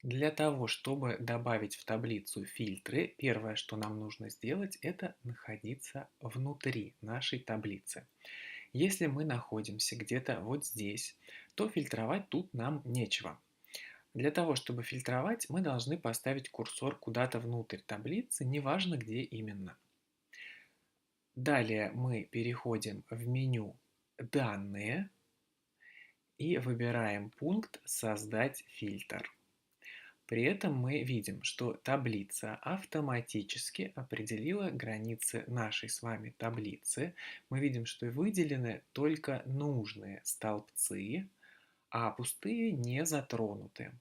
Для того, чтобы добавить в таблицу фильтры, первое, что нам нужно сделать, это находиться внутри нашей таблицы. Если мы находимся где-то вот здесь, то фильтровать тут нам нечего. Для того, чтобы фильтровать, мы должны поставить курсор куда-то внутрь таблицы, неважно где именно. Далее мы переходим в меню «Данные» и выбираем пункт «Создать фильтр». При этом мы видим, что таблица автоматически определила границы нашей с вами таблицы. Мы видим, что выделены только нужные столбцы, а пустые не затронуты.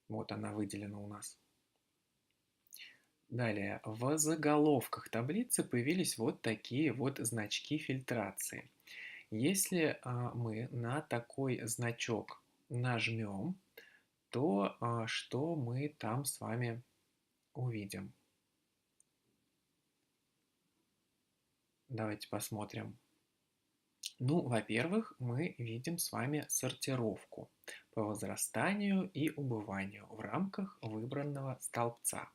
Вот она выделена у нас. Далее, в заголовках таблицы появились вот такие вот значки фильтрации. Если мы на такой значок нажмем, то что мы там с вами увидим? Давайте посмотрим. Ну, во-первых, мы видим с вами сортировку по возрастанию и убыванию в рамках выбранного столбца.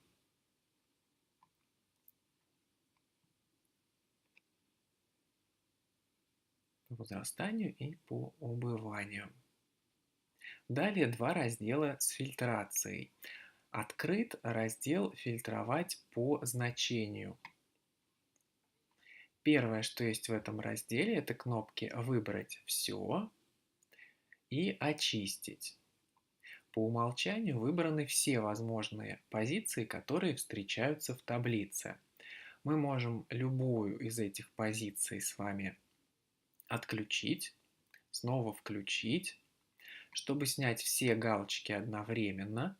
По возрастанию и по убыванию. Далее два раздела с фильтрацией. Открыт раздел «Фильтровать по значению». Первое, что есть в этом разделе, это кнопки «Выбрать все» и «Очистить». По умолчанию выбраны все возможные позиции, которые встречаются в таблице. Мы можем любую из этих позиций с вами отключить, снова включить. Чтобы снять все галочки одновременно,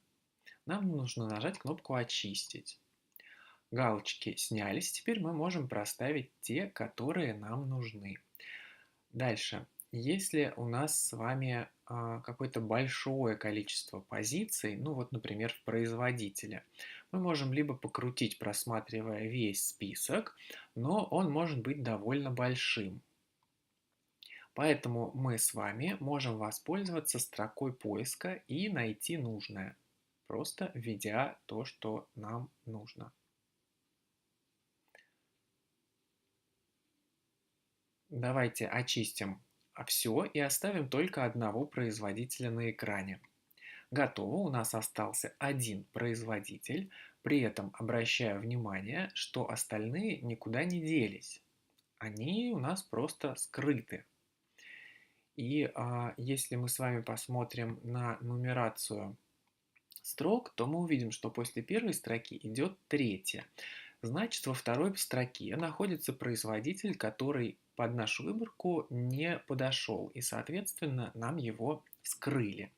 нам нужно нажать кнопку «Очистить». Галочки снялись, теперь мы можем проставить те, которые нам нужны. Дальше. Если у нас с вами какое-то большое количество позиций, ну вот, например, в производителе, мы можем либо покрутить, просматривая весь список, но он может быть довольно большим. Поэтому мы с вами можем воспользоваться строкой поиска и найти нужное, просто введя то, что нам нужно. Давайте очистим все и оставим только одного производителя на экране. Готово, у нас остался один производитель, при этом обращаю внимание, что остальные никуда не делись. Они у нас просто скрыты. И если мы с вами посмотрим на нумерацию строк, то мы увидим, что после первой строки идет третья. Значит, во второй строке находится производитель, который под нашу выборку не подошел, и, соответственно, нам его скрыли.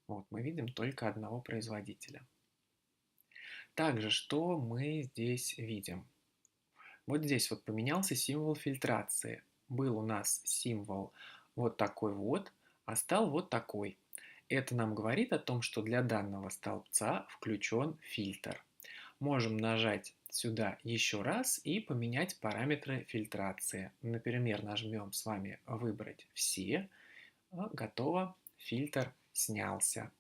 Вот, мы видим только одного производителя. Также, что мы здесь видим? Вот здесь вот поменялся символ фильтрации. Был у нас символ вот такой вот, а стал вот такой. Это нам говорит о том, что для данного столбца включен фильтр. Можем нажать сюда еще раз и поменять параметры фильтрации. Например, нажмем с вами «Выбрать все». Готово, фильтр снялся.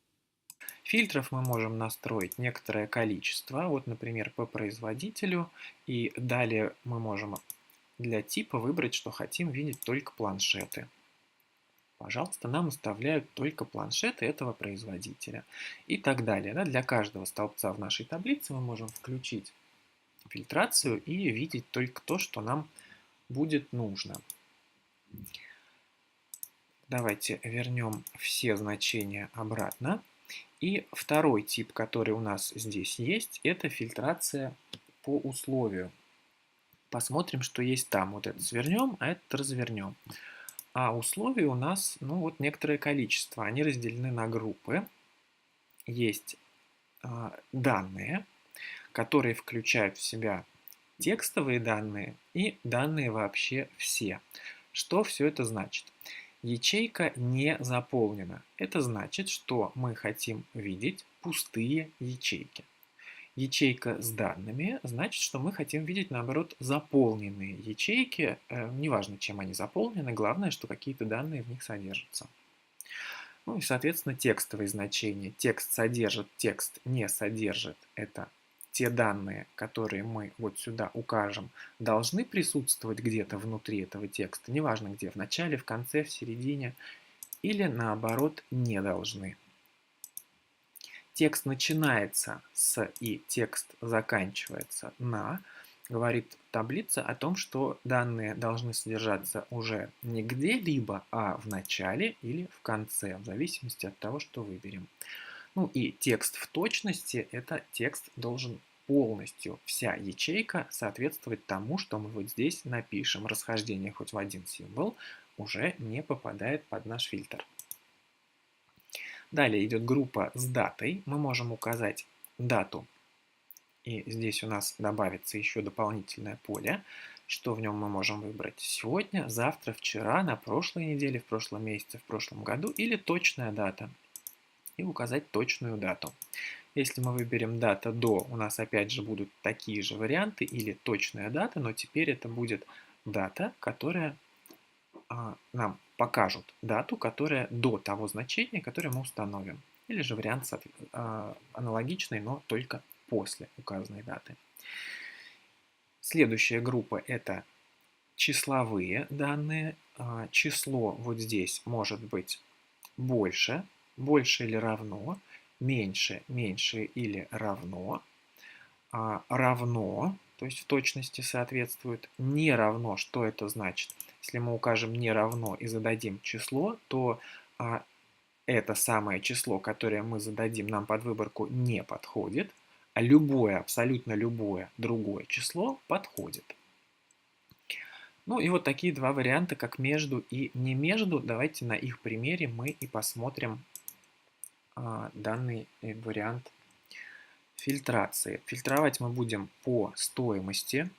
Фильтров мы можем настроить некоторое количество, вот, например, по производителю, и далее мы можем для типа выбрать, что хотим видеть только планшеты. Пожалуйста, нам оставляют только планшеты этого производителя и так далее. Да, для каждого столбца в нашей таблице мы можем включить фильтрацию и видеть только то, что нам будет нужно. Давайте вернем все значения обратно. И второй тип, который у нас здесь есть, это фильтрация по условию. Посмотрим, что есть там. Вот это свернем, а это развернем. А условий у нас, ну вот некоторое количество. Они разделены на группы. Есть данные, которые включают в себя текстовые данные и данные вообще все. Что все это значит? Ячейка не заполнена. Это значит, что мы хотим видеть пустые ячейки. ячейка с данными, значит, что мы хотим видеть, наоборот, заполненные ячейки. Неважно, чем они заполнены, главное, что какие-то данные в них содержатся. Ну и, соответственно, текстовые значения. Текст содержит, текст не содержит. Это те данные, которые мы вот сюда укажем, должны присутствовать где-то внутри этого текста. Неважно где, в начале, в конце, в середине. Или, наоборот, не должны. Текст начинается с и текст заканчивается на, говорит таблица о том, что данные должны содержаться уже не где-либо, а в начале или в конце, в зависимости от того, что выберем. Ну и текст в точности, это текст должен полностью, вся ячейка соответствовать тому, что мы вот здесь напишем. Расхождение хоть в один символ уже не попадает под наш фильтр. Далее идет группа с датой. Мы можем указать дату. И здесь у нас добавится еще дополнительное поле, что в нем мы можем выбрать сегодня, завтра, вчера, на прошлой неделе, в прошлом месяце, в прошлом году или точная дата. И указать точную дату. Если мы выберем дата до, у нас опять же будут такие же варианты или точная дата, но теперь это будет дата, которая нам покажут дату, которая до того значения, которое мы установим. Или же вариант аналогичный, но только после указанной даты. Следующая группа – это числовые данные. Число вот здесь может быть больше, больше или равно, меньше, меньше или равно, равно, то есть в точности соответствует, не равно, что это значит? Если мы укажем не равно и зададим число, то это самое число, которое мы зададим, нам под выборку не подходит, а любое, абсолютно любое другое число подходит. Ну и вот такие два варианта, как между и не между. Давайте на их примере мы и посмотрим данный вариант фильтрации. Фильтровать мы будем по стоимости.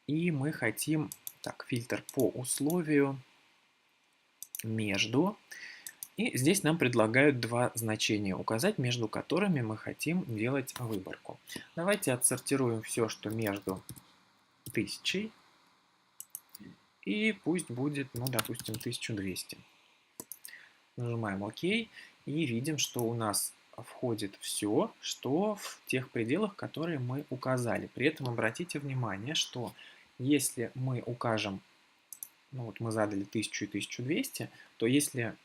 И мы хотим, так, фильтр по условию, между. И здесь нам предлагают два значения указать, между которыми мы хотим делать выборку. Давайте отсортируем все, что между 1000. И пусть будет, ну, допустим, 1200. Нажимаем ОК и видим, что у нас входит все, что в тех пределах, которые мы указали. При этом обратите внимание, что если мы укажем, ну вот мы задали 1000 и 1200, то если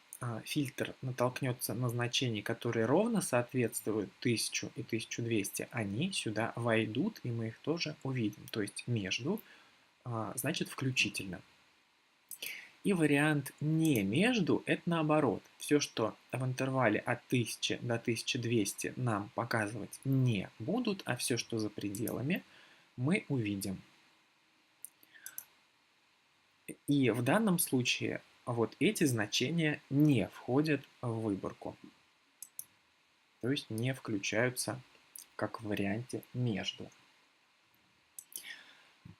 фильтр натолкнется на значения, которые ровно соответствуют 1000 и 1200, они сюда войдут, и мы их тоже увидим. То есть между значит включительно. И вариант не между – это наоборот. Все, что в интервале от 1000 до 1200 нам показывать не будут, а все, что за пределами, мы увидим. И в данном случае вот эти значения не входят в выборку. То есть не включаются как в варианте между.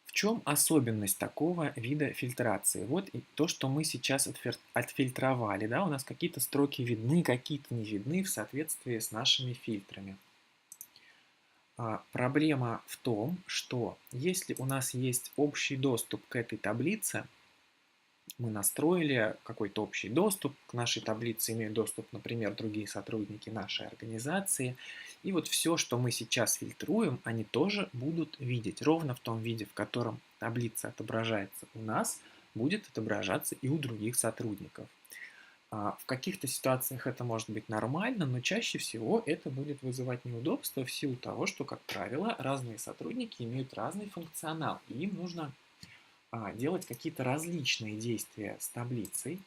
В чем особенность такого вида фильтрации? Вот и то, что мы сейчас отфильтровали. Да? У нас какие-то строки видны, какие-то не видны в соответствии с нашими фильтрами. Проблема в том, что если у нас есть общий доступ к этой таблице, мы настроили какой-то общий доступ к нашей таблице, имеют доступ, например, другие сотрудники нашей организации. И вот все, что мы сейчас фильтруем, они тоже будут видеть. Ровно в том виде, в котором таблица отображается у нас, будет отображаться и у других сотрудников. В каких-то ситуациях это может быть нормально, но чаще всего это будет вызывать неудобства в силу того, что, как правило, разные сотрудники имеют разный функционал, и им нужно делать какие-то различные действия с таблицей,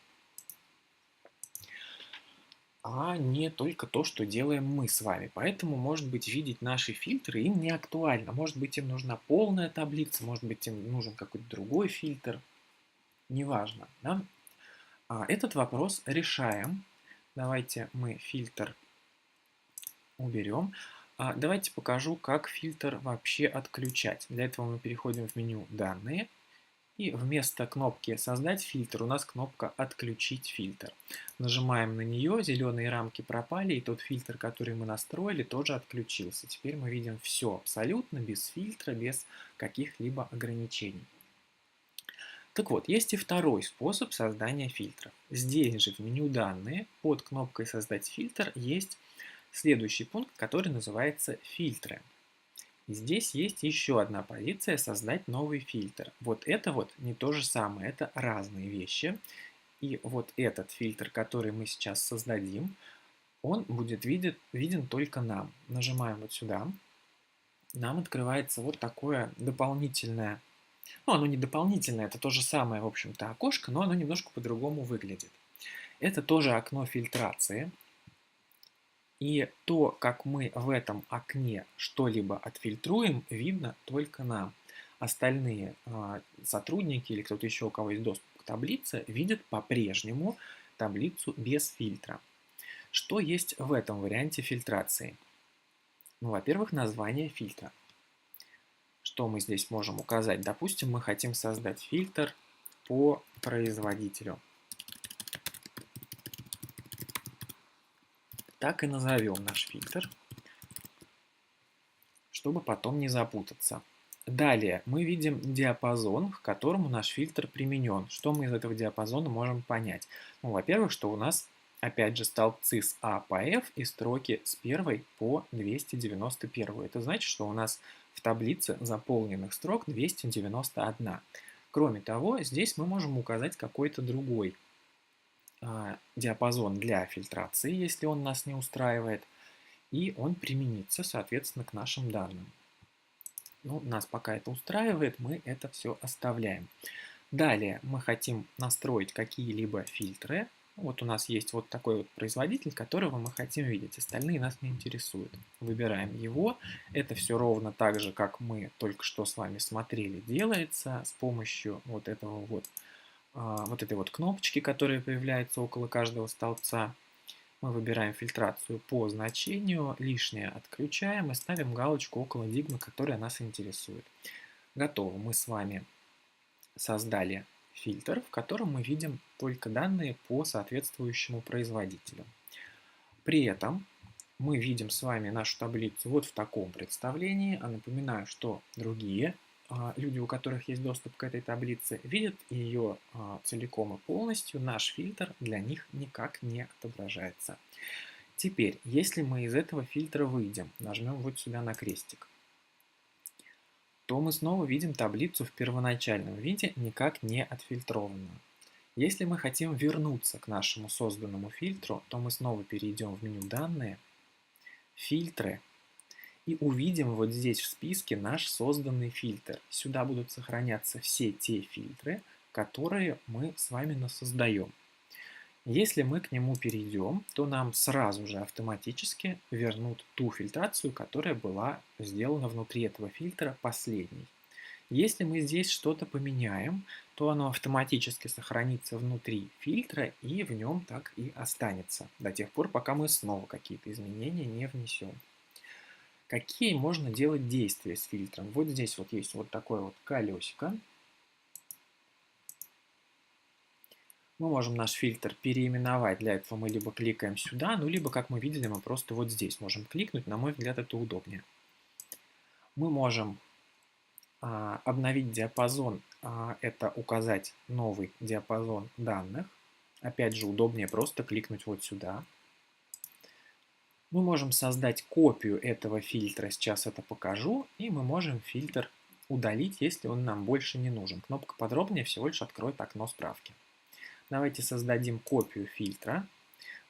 а не только то, что делаем мы с вами. Поэтому, может быть, видеть наши фильтры им не актуально. Может быть, им нужна полная таблица, может быть, им нужен какой-то другой фильтр. Неважно. Да? Этот вопрос решаем. Давайте мы фильтр уберем. Давайте покажу, как фильтр вообще отключать. Для этого мы переходим в меню «Данные» И вместо кнопки «Создать фильтр» у нас кнопка «Отключить фильтр». Нажимаем на нее, зеленые рамки пропали, и тот фильтр, который мы настроили, тоже отключился. Теперь мы видим все абсолютно без фильтра, без каких-либо ограничений. Так вот, есть и второй способ создания фильтров. Здесь же в меню «Данные» под кнопкой «Создать фильтр» есть следующий пункт, который называется «Фильтры». И здесь есть еще одна позиция «Создать новый фильтр». Вот это вот не то же самое, это разные вещи. И вот этот фильтр, который мы сейчас создадим, он будет виден только нам. Нажимаем вот сюда. Нам открывается вот такое дополнительное, ну оно не дополнительное, это то же самое, в общем-то, окошко, но оно немножко по-другому выглядит. Это тоже окно фильтрации. И то, как мы в этом окне что-либо отфильтруем, видно только нам. Остальные сотрудники или кто-то еще, у кого есть доступ к таблице, видят по-прежнему таблицу без фильтра. Что есть в этом варианте фильтрации? Ну, во-первых, название фильтра. Что мы здесь можем указать? Допустим, мы хотим создать фильтр по производителю. Так и назовем наш фильтр, чтобы потом не запутаться. Далее мы видим диапазон, к которому наш фильтр применен. Что мы из этого диапазона можем понять? Ну, во-первых, что у нас опять же столбцы с А по F и строки с 1 по 291. Это значит, что у нас в таблице заполненных строк 291. Кроме того, здесь мы можем указать какой-то другой диапазон для фильтрации, если он нас не устраивает, и он применится, соответственно, к нашим данным. Ну, нас пока это устраивает, мы это все оставляем. Далее мы хотим настроить какие-либо фильтры. Вот у нас есть вот такой вот производитель, которого мы хотим видеть. Остальные нас не интересуют. Выбираем его. Это все ровно так же, как мы только что с вами смотрели, делается с помощью вот этого вот этой вот кнопочки, которая появляется около каждого столбца. Мы выбираем фильтрацию по значению, лишнее отключаем и ставим галочку около дигмы, которая нас интересует. Готово. Мы с вами создали фильтр, в котором мы видим только данные по соответствующему производителю. При этом мы видим с вами нашу таблицу вот в таком представлении. А напоминаю, что другие люди, у которых есть доступ к этой таблице, видят ее целиком и полностью. Наш фильтр для них никак не отображается. Теперь, если мы из этого фильтра выйдем, нажмем вот сюда на крестик, то мы снова видим таблицу в первоначальном виде, никак не отфильтрованную. Если мы хотим вернуться к нашему созданному фильтру, то мы снова перейдем в меню «Данные», «Фильтры» и увидим вот здесь в списке наш созданный фильтр. Сюда будут сохраняться все те фильтры, которые мы с вами насоздаем. Если мы к нему перейдем, то нам сразу же автоматически вернут ту фильтрацию, которая была сделана внутри этого фильтра последней. Если мы здесь что-то поменяем, то оно автоматически сохранится внутри фильтра и в нем так и останется, до тех пор, пока мы снова какие-то изменения не внесем. Какие можно делать действия с фильтром? Вот здесь вот есть вот такое вот колесико. Мы можем наш фильтр переименовать. Для этого мы либо кликаем сюда, ну либо, как мы видели, мы просто вот здесь можем кликнуть. На мой взгляд, это удобнее. Мы можем обновить диапазон, это указать новый диапазон данных. Опять же, удобнее просто кликнуть вот сюда. Мы можем создать копию этого фильтра, сейчас это покажу, и мы можем фильтр удалить, если он нам больше не нужен. Кнопка «Подробнее» всего лишь откроет окно справки. Давайте создадим копию фильтра.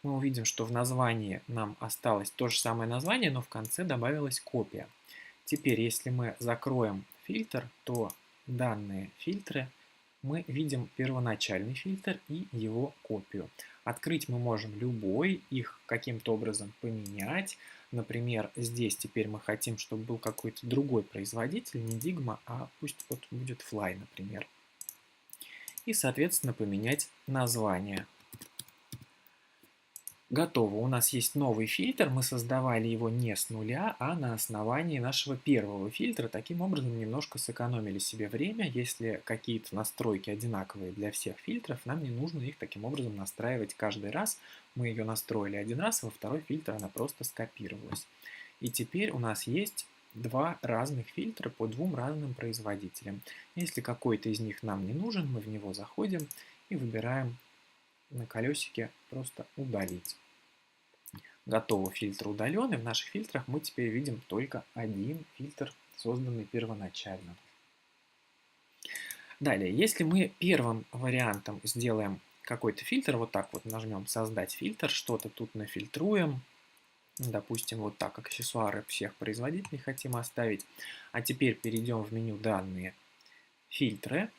Мы увидим, что в названии нам осталось то же самое название, но в конце добавилась копия. Теперь, если мы закроем фильтр, то данные фильтры мы видим первоначальный фильтр и его копию. Открыть мы можем любой, их каким-то образом поменять. Например, здесь теперь мы хотим, чтобы был какой-то другой производитель, не Digma, а пусть вот будет Fly, например. И, соответственно, поменять название. Готово. У нас есть новый фильтр. Мы создавали его не с нуля, а на основании нашего первого фильтра. Таким образом, немножко сэкономили себе время. Если какие-то настройки одинаковые для всех фильтров, нам не нужно их таким образом настраивать каждый раз. Мы ее настроили один раз, а во второй фильтр она просто скопировалась. И теперь у нас есть два разных фильтра по двум разным производителям. Если какой-то из них нам не нужен, мы в него заходим и выбираем на колесике просто «Удалить». Готово, фильтр удален, и в наших фильтрах мы теперь видим только один фильтр, созданный первоначально. Далее, если мы первым вариантом сделаем какой-то фильтр, вот так вот нажмем «Создать фильтр», что-то тут нафильтруем, допустим, вот так, аксессуары всех производителей хотим оставить, а теперь перейдем в меню «Данные», «Фильтры»,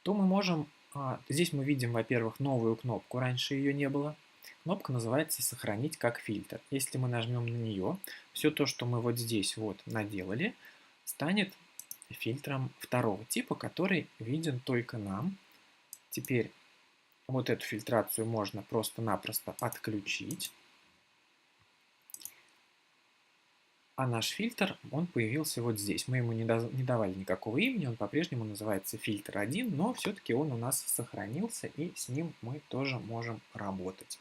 то мы можем, здесь мы видим, во-первых, новую кнопку, раньше ее не было. Кнопка называется «Сохранить как фильтр». Если мы нажмем на нее, все то, что мы вот здесь вот наделали, станет фильтром второго типа, который виден только нам. Теперь вот эту фильтрацию можно просто-напросто отключить. А наш фильтр, он появился вот здесь. Мы ему не давали никакого имени, он по-прежнему называется фильтр 1, но все-таки он у нас сохранился, и с ним мы тоже можем работать.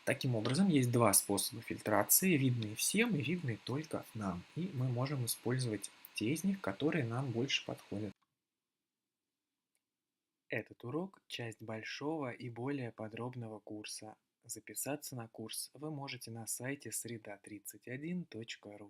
Таким образом, есть два способа фильтрации, видные всем и видные только нам. И мы можем использовать те из них, которые нам больше подходят. Этот урок – часть большого и более подробного курса. Записаться на курс вы можете на сайте sreda31.ru.